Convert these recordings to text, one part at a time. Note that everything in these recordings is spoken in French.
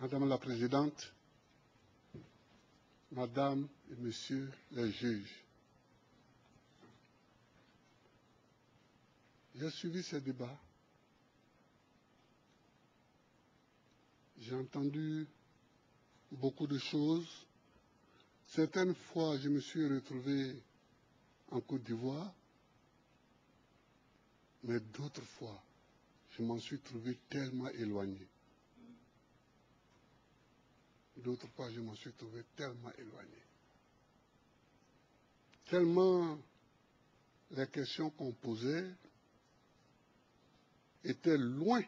Madame la Présidente, Madame et Messieurs les juges, j'ai suivi ces débats. J'ai entendu beaucoup de choses. Certaines fois, je me suis retrouvé en Côte d'Ivoire, mais d'autres fois, je m'en suis trouvé tellement éloigné. D'autres fois, je m'en suis trouvé tellement éloigné. Tellement les questions qu'on posait étaient loin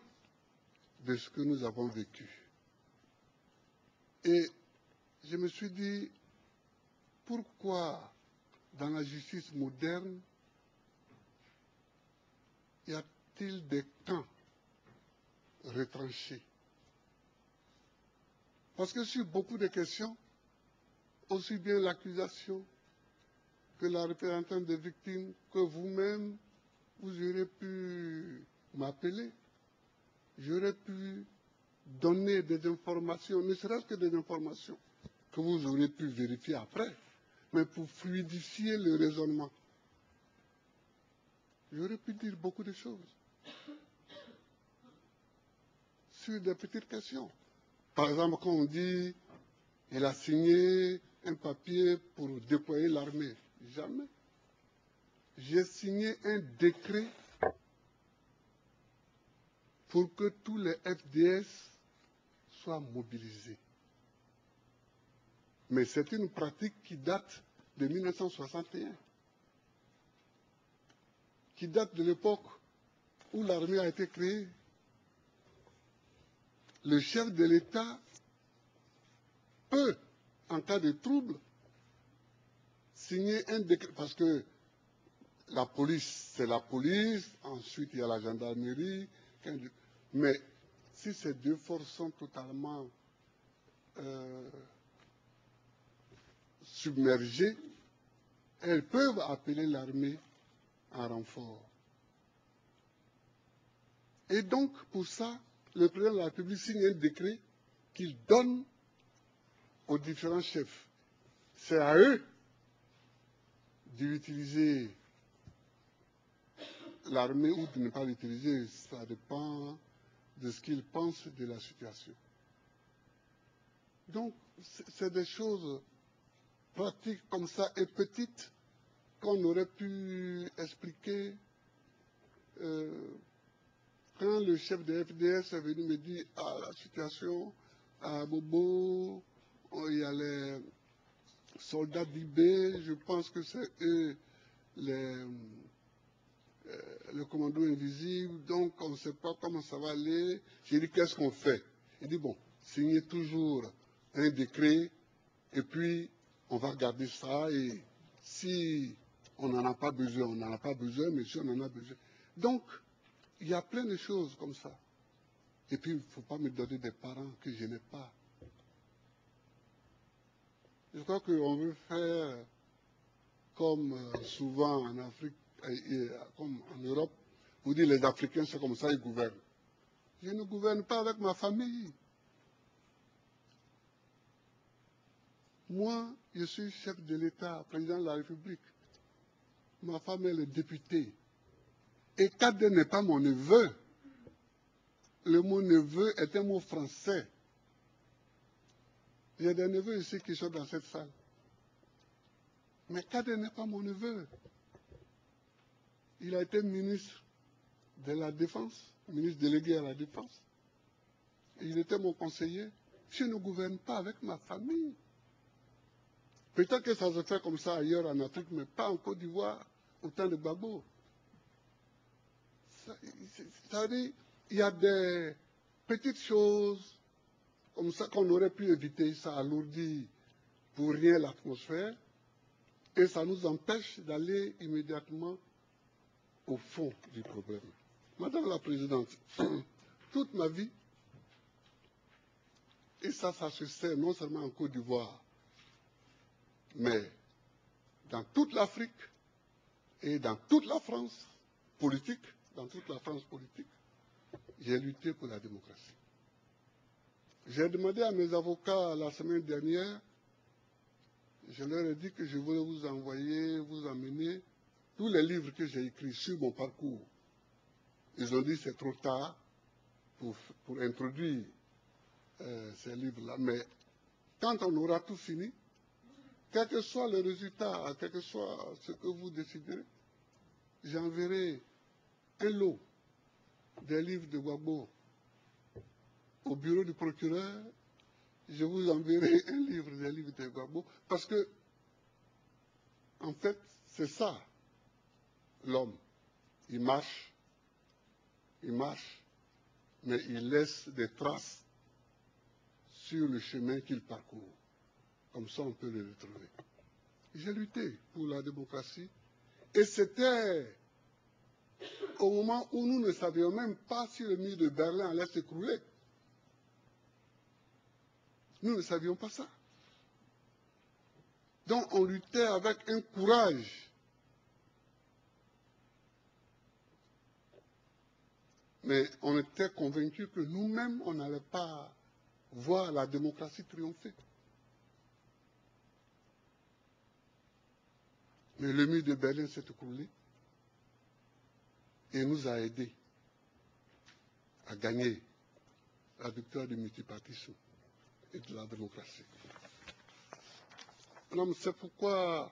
de ce que nous avons vécu. Et je me suis dit, pourquoi dans la justice moderne y a-t-il des camps retranchés? Parce que sur beaucoup de questions, aussi bien l'accusation que la représentante des victimes, que vous-même, vous aurez pu m'appeler, j'aurais pu donner des informations, ne serait-ce que des informations que vous aurez pu vérifier après, mais pour fluidifier le raisonnement. J'aurais pu dire beaucoup de choses sur des petites questions. Par exemple, quand on dit il a signé un papier pour déployer l'armée. Jamais. J'ai signé un décret pour que tous les FDS soient mobilisés. Mais c'est une pratique qui date de 1961, qui date de l'époque où l'armée a été créée. Le chef de l'État peut, en cas de trouble, signer un décret, parce que la police, c'est la police, ensuite il y a la gendarmerie, mais si ces deux forces sont totalement submergées, elles peuvent appeler l'armée en renfort. Et donc, pour ça, le président de la République signe un décret qu'il donne aux différents chefs. C'est à eux d'utiliser l'armée ou de ne pas l'utiliser. Ça dépend de ce qu'ils pensent de la situation. Donc, c'est des choses pratiques comme ça et petites qu'on aurait pu expliquer quand le chef de FDS est venu me dire la situation à Bobo, il y a les soldats d'IB, je pense que c'est eux le commando invisible, donc on ne sait pas comment ça va aller. J'ai dit qu'est-ce qu'on fait? Il dit bon, signez toujours un décret et puis on va regarder ça et si on n'en a pas besoin, on n'en a pas besoin, mais si on en a besoin. Donc, il y a plein de choses comme ça. Et puis, il ne faut pas me donner des parents que je n'ai pas. Je crois qu'on veut faire comme souvent en Afrique, comme en Europe, vous dites les Africains, c'est comme ça, ils gouvernent. Je ne gouverne pas avec ma famille. Moi, je suis chef de l'État, président de la République. Ma femme, elle est députée. Et Kadé n'est pas mon neveu. Le mot neveu est un mot français. Il y a des neveux ici qui sont dans cette salle. Mais Kadé n'est pas mon neveu. Il a été ministre de la Défense, ministre délégué à la Défense. Il était mon conseiller. Je ne gouverne pas avec ma famille. Peut-être que ça se fait comme ça ailleurs en Afrique, mais pas en Côte d'Ivoire, au temps de Gbagbo. Ça veut dire, il y a des petites choses comme ça qu'on aurait pu éviter, ça alourdit pour rien l'atmosphère, et ça nous empêche d'aller immédiatement au fond du problème. Madame la Présidente, toute ma vie, et ça se sait non seulement en Côte d'Ivoire, mais dans toute l'Afrique et dans toute la France politique, j'ai lutté pour la démocratie. J'ai demandé à mes avocats la semaine dernière, je leur ai dit que je voulais vous envoyer, vous amener tous les livres que j'ai écrits sur mon parcours. Ils ont dit que c'est trop tard pour introduire ces livres-là. Mais quand on aura tout fini, quel que soit le résultat, quel que soit ce que vous déciderez, j'enverrai un lot des livres de Gbagbo au bureau du procureur. Je vous enverrai un livre des livres de Gbagbo, parce que, en fait, c'est ça, l'homme. Il marche, mais il laisse des traces sur le chemin qu'il parcourt. Comme ça, on peut le retrouver. J'ai lutté pour la démocratie, et c'était au moment où nous ne savions même pas si le mur de Berlin allait s'écrouler. Nous ne savions pas ça. Donc on luttait avec un courage. Mais on était convaincus que nous-mêmes, on n'allait pas voir la démocratie triompher. Mais le mur de Berlin s'est écroulé et nous a aidés à gagner la victoire du multipartisme et de la démocratie. Non, c'est pourquoi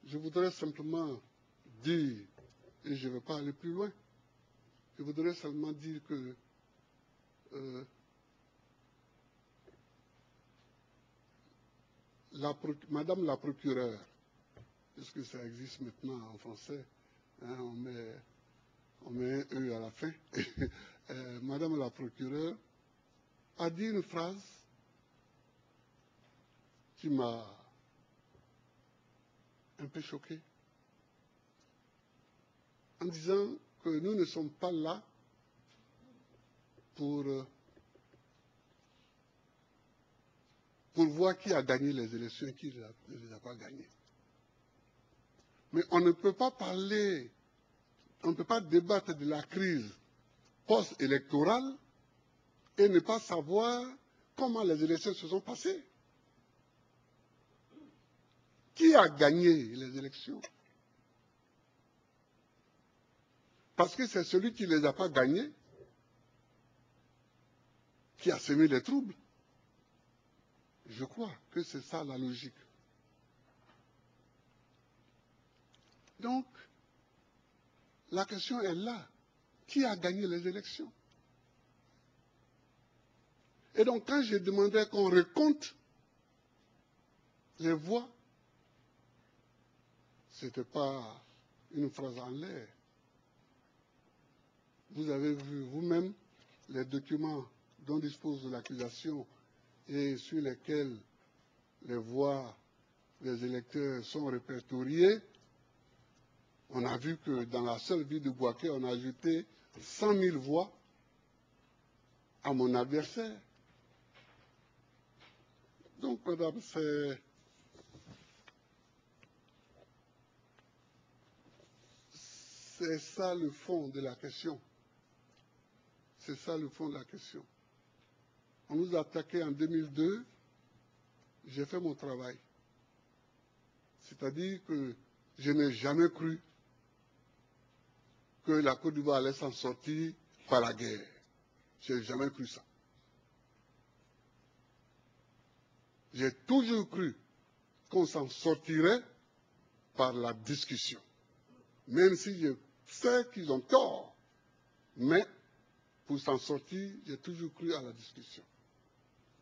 je voudrais simplement dire, et je ne vais pas aller plus loin, je voudrais seulement dire que Madame la procureure, puisque ça existe maintenant en français, hein, on met un E à la fin, Madame la procureure a dit une phrase qui m'a un peu choqué, en disant que nous ne sommes pas là pour voir qui a gagné les élections et qui ne les a pas gagnées. Mais on ne peut pas parler, on ne peut pas débattre de la crise post-électorale et ne pas savoir comment les élections se sont passées. Qui a gagné les élections? Parce que c'est celui qui ne les a pas gagnées qui a semé les troubles. Je crois que c'est ça la logique. Donc, la question est là. Qui a gagné les élections? Et donc, quand je demandais qu'on recompte les voix, ce n'était pas une phrase en l'air. Vous avez vu vous-même les documents dont dispose l'accusation et sur lesquels les voix des électeurs sont répertoriées. On a vu que dans la seule ville de Bouaké, on a ajouté 100 000 voix à mon adversaire. Donc, madame, c'est ça le fond de la question. C'est ça le fond de la question. On nous a attaqué en 2002, j'ai fait mon travail. C'est-à-dire que je n'ai jamais cru que la Côte d'Ivoire allait s'en sortir par la guerre. Je n'ai jamais cru ça. J'ai toujours cru qu'on s'en sortirait par la discussion. Même si je sais qu'ils ont tort. Mais pour s'en sortir, j'ai toujours cru à la discussion.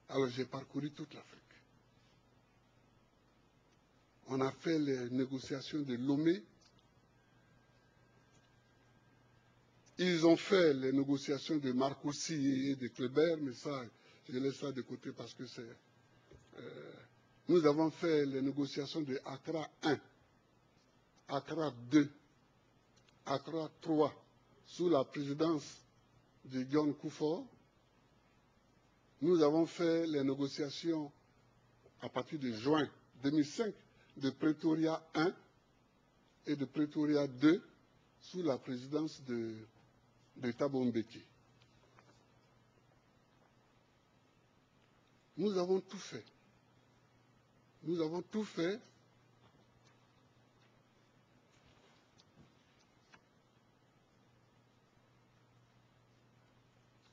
Alors j'ai parcouru toute l'Afrique. On a fait les négociations de Lomé. Ils ont fait les négociations de Marcoussis et de Kléber, mais ça, je laisse ça de côté parce que c'est... nous avons fait les négociations de Accra 1, Accra 2, Accra 3, sous la présidence de John Kufuor. Nous avons fait les négociations à partir de juin 2005 de Pretoria 1 et de Pretoria 2 sous la présidence de Thabo Mbeki. Nous avons tout fait. Nous avons tout fait.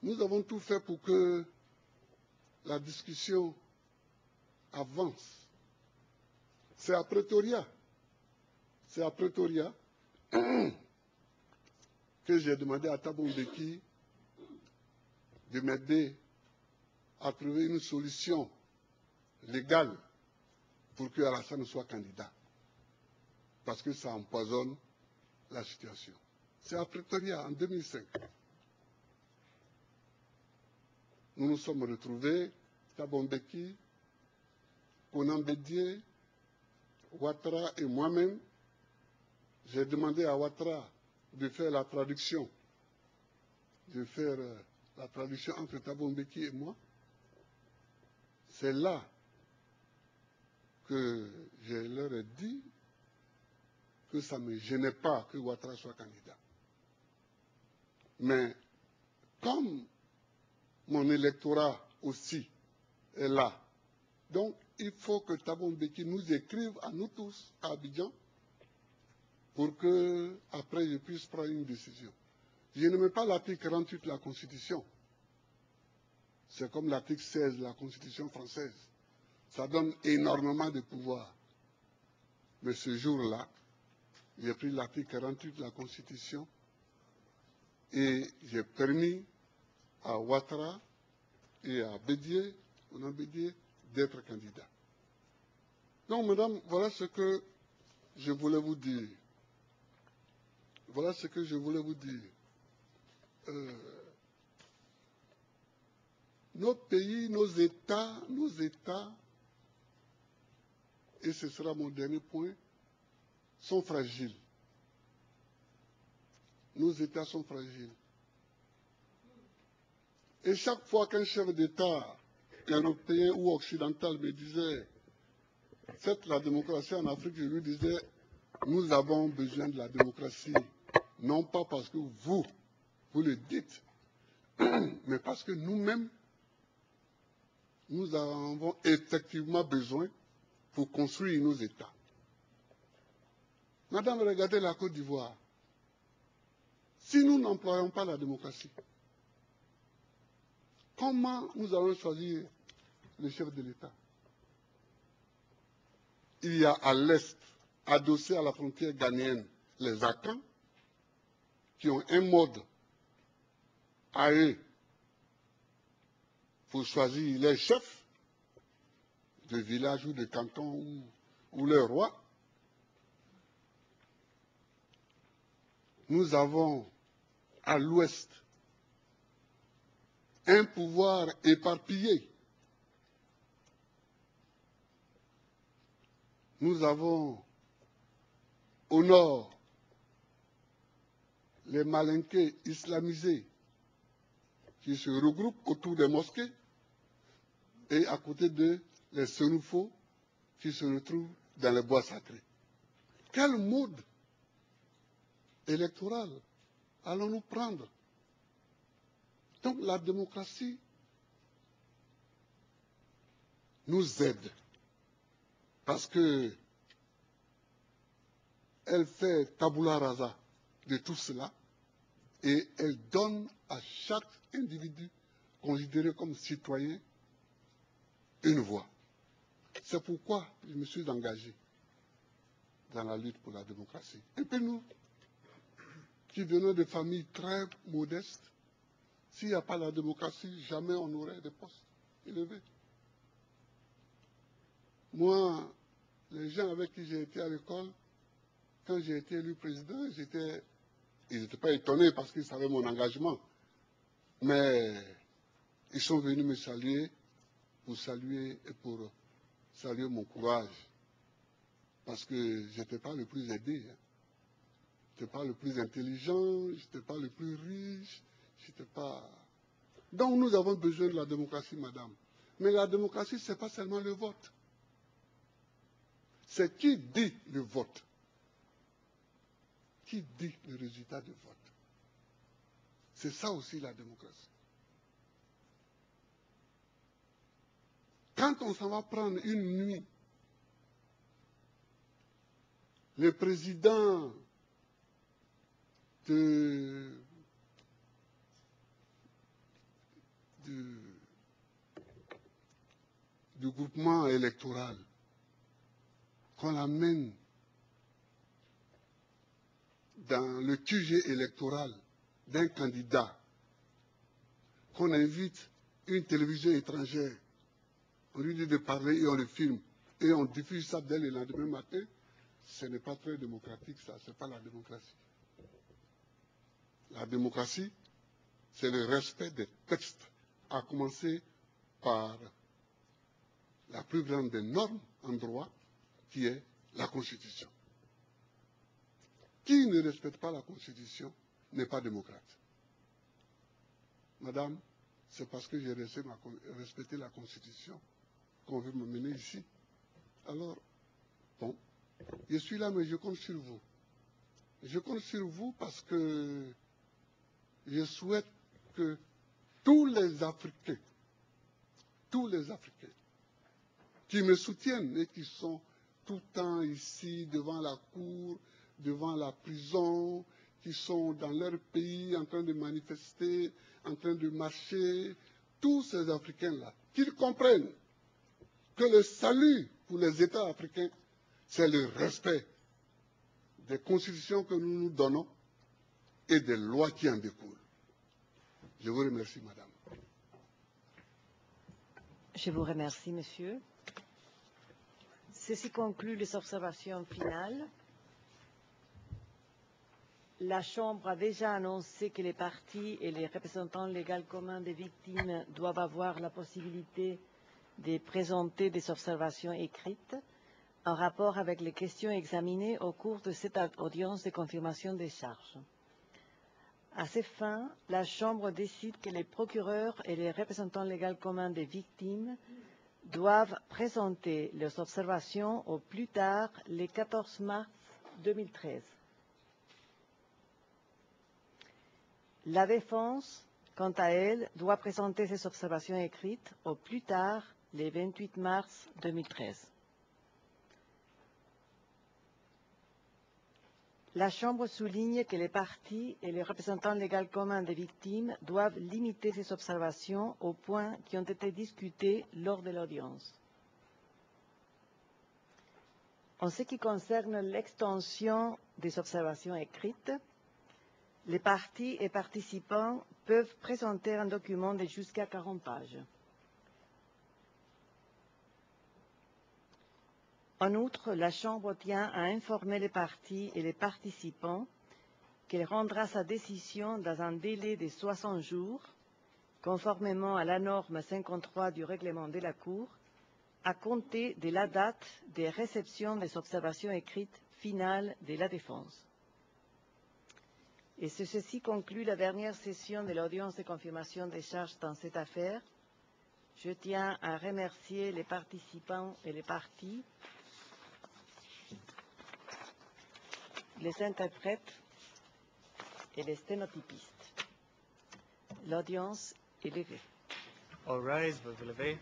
Nous avons tout fait pour que la discussion avance. C'est à Pretoria. C'est à Pretoria que j'ai demandé à Thabo Mbeki de m'aider à trouver une solution légale pour que Alassane soit candidat. Parce que ça empoisonne la situation. C'est à Pretoria en 2005. Nous nous sommes retrouvés, Thabo Mbeki, Konan Bédié, Ouattara et moi-même. J'ai demandé à Ouattara de faire la traduction, entre Thabo Mbeki et moi. C'est là que je leur ai dit que ça ne me gênait pas que Ouattara soit candidat. Mais comme mon électorat aussi est là, donc il faut que Thabo Mbeki nous écrive à nous tous à Abidjan pour que après je puisse prendre une décision. Je n'aime pas l'article 48 de la Constitution. C'est comme l'article 16 de la Constitution française. Ça donne énormément de pouvoir. Mais ce jour-là, j'ai pris l'article 48 de la Constitution et j'ai permis à Ouattara et à Bédié, d'être candidats. Donc, madame, voilà ce que je voulais vous dire. Voilà ce que je voulais vous dire. Nos pays, nos États, et ce sera mon dernier point, sont fragiles. Nos États sont fragiles. Et chaque fois qu'un chef d'État européen ou occidental me disait « Faites la démocratie en Afrique », je lui disais « Nous avons besoin de la démocratie, non pas parce que vous le dites, mais parce que nous-mêmes, nous avons effectivement besoin pour construire nos États. » Madame, regardez la Côte d'Ivoire. Si nous n'employons pas la démocratie, comment nous allons choisir le chef de l'État? Il y a à l'est, adossé à la frontière ghanéenne, les Akans, qui ont un mode à eux pour choisir les chefs de village ou de canton ou le roi. Nous avons à l'ouest un pouvoir éparpillé. Nous avons au nord les Malinqués islamisés qui se regroupent autour des mosquées et à côté d'eux les Senoufos qui se retrouvent dans les bois sacrés. Quel mode électoral allons-nous prendre? Donc la démocratie nous aide parce que elle fait tabula rasa de tout cela et elle donne à chaque individu considéré comme citoyen une voix. C'est pourquoi je me suis engagé dans la lutte pour la démocratie. Et puis nous, qui venons de familles très modestes, s'il n'y a pas la démocratie, jamais on n'aurait de postes élevés. Moi, les gens avec qui j'ai été à l'école, quand j'ai été élu président, ils n'étaient pas étonnés parce qu'ils savaient mon engagement. Mais ils sont venus me saluer pour saluer mon courage. Parce que je n'étais pas le plus aidé. Je n'étais pas le plus intelligent, je n'étais pas le plus riche, je n'étais pas... Donc nous avons besoin de la démocratie, madame. Mais la démocratie, ce n'est pas seulement le vote. C'est qui dit le vote. Qui dit le résultat du vote. C'est ça aussi la démocratie. Quand on s'en va prendre une nuit, le président du groupement électoral, qu'on l'amène dans le QG électoral d'un candidat, qu'on invite une télévision étrangère, on lui dit de parler et on le filme, et on diffuse ça dès le lendemain matin, ce n'est pas très démocratique, ça, ce n'est pas la démocratie. La démocratie, c'est le respect des textes, à commencer par la plus grande des normes en droit, qui est la Constitution. Qui ne respecte pas la Constitution n'est pas démocrate. Madame, c'est parce que j'ai respecté la Constitution qu'on veut me mener ici. Alors, bon, je suis là, mais je compte sur vous. Je compte sur vous parce que je souhaite que tous les Africains qui me soutiennent et qui sont tout le temps ici devant la cour, devant la prison, qui sont dans leur pays en train de manifester, en train de marcher, tous ces Africains-là, qu'ils comprennent que le salut pour les États africains, c'est le respect des constitutions que nous nous donnons et des lois qui en découlent. Je vous remercie, madame. Je vous remercie, monsieur. Ceci conclut les observations finales. La Chambre a déjà annoncé que les partis et les représentants légaux communs des victimes doivent avoir la possibilité de présenter des observations écrites en rapport avec les questions examinées au cours de cette audience de confirmation des charges. À ces fins, la Chambre décide que les procureurs et les représentants légaux communs des victimes doivent présenter leurs observations au plus tard le 14 mars 2013. La défense, quant à elle, doit présenter ses observations écrites au plus tard le 28 mars 2013. La Chambre souligne que les partis et les représentants légaux communs des victimes doivent limiter ces observations aux points qui ont été discutés lors de l'audience. En ce qui concerne l'extension des observations écrites, les partis et participants peuvent présenter un document de jusqu'à 40 pages. En outre, la Chambre tient à informer les partis et les participants qu'elle rendra sa décision dans un délai de 60 jours, conformément à la norme 53 du règlement de la Cour, à compter de la date de réception des observations écrites finales de la défense. Et ceci conclut la dernière session de l'audience de confirmation des charges dans cette affaire. Je tiens à remercier les participants et les parties, les interprètes et les sténotypistes. L'audience est levée. All rise, vous vous levez.